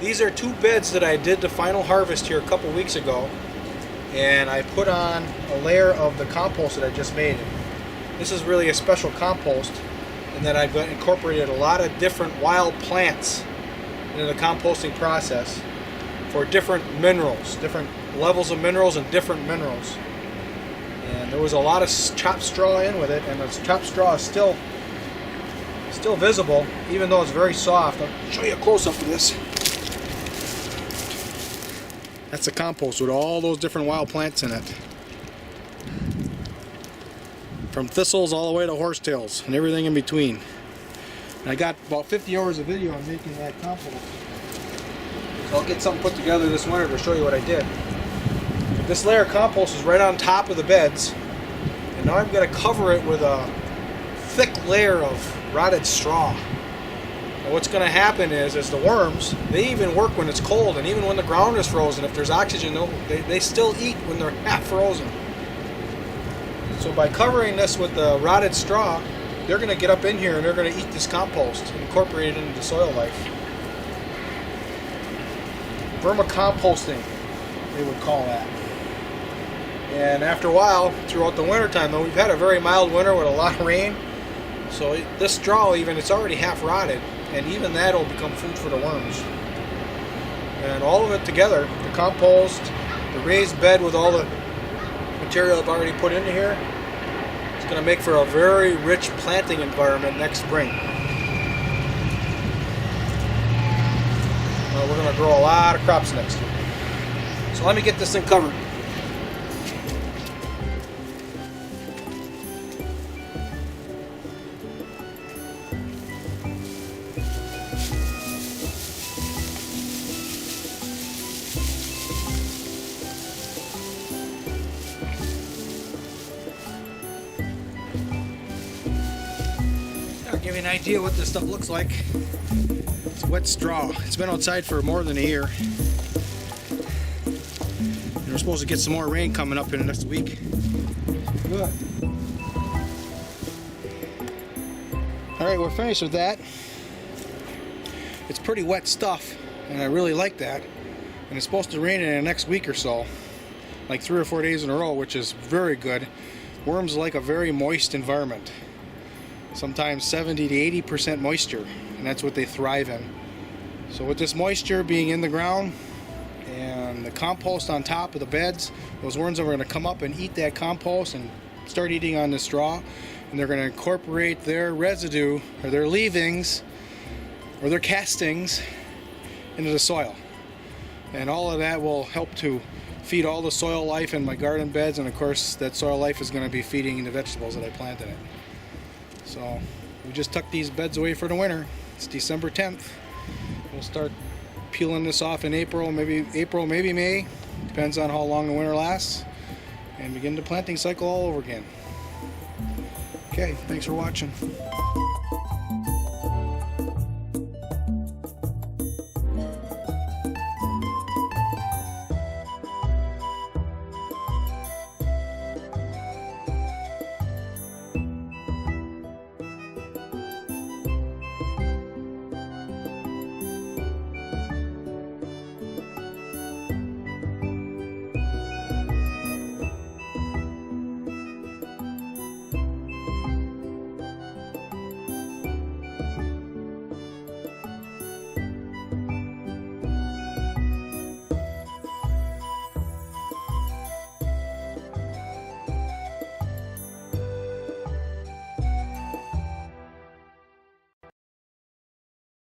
These are 2 beds that I did the final harvest here a couple weeks ago, and I put on a layer of the compost that I just made. This is really a special compost, and then I've incorporated a lot of different wild plants into the composting process for different minerals, different levels of minerals and different minerals. And there was a lot of chopped straw in with it, and the chopped straw is still visible, even though it's very soft. I'll show you a close-up of this. That's a compost with all those different wild plants in it. From thistles all the way to horsetails and everything in between. And I got about 50 hours of video on making that compost. So I'll get something put together this winter to show you what I did. This layer of compost is right on top of the beds. And now I'm going to cover it with a thick layer of rotted straw. And what's going to happen is the worms, they even work when it's cold, and even when the ground is frozen, if there's oxygen, they still eat when they're half frozen. So by covering this with the rotted straw, they're going to get up in here and they're going to eat this compost and incorporate it into the soil life. Vermicomposting, they would call that. And after a while, throughout the winter time, though, we've had a very mild winter with a lot of rain. So this straw, even, it's already half rotted, and even that will become food for the worms. And all of it together, the compost, the raised bed with all the material I've already put into here, it's going to make for a very rich planting environment next spring. We're going to grow a lot of crops next year. So let me get this thing covered. I'll give you an idea what this stuff looks like. It's wet straw. It's been outside for more than a year. And we're supposed to get some more rain coming up in the next week. Good. Alright, we're finished with that. It's pretty wet stuff, and I really like that. And it's supposed to rain in the next week or so. Like 3 or 4 days in a row, which is very good. Worms like a very moist environment. Sometimes 70 to 80% moisture, and that's what they thrive in. So with this moisture being in the ground and the compost on top of the beds, those worms are going to come up and eat that compost and start eating on the straw, and they're going to incorporate their residue or their leavings or their castings into the soil. And all of that will help to feed all the soil life in my garden beds, and of course that soil life is going to be feeding the vegetables that I plant in it. So we just tucked these beds away for the winter. It's December 10th. We'll start peeling this off in April, maybe May. Depends on how long the winter lasts. And begin the planting cycle all over again. Okay, thanks for watching.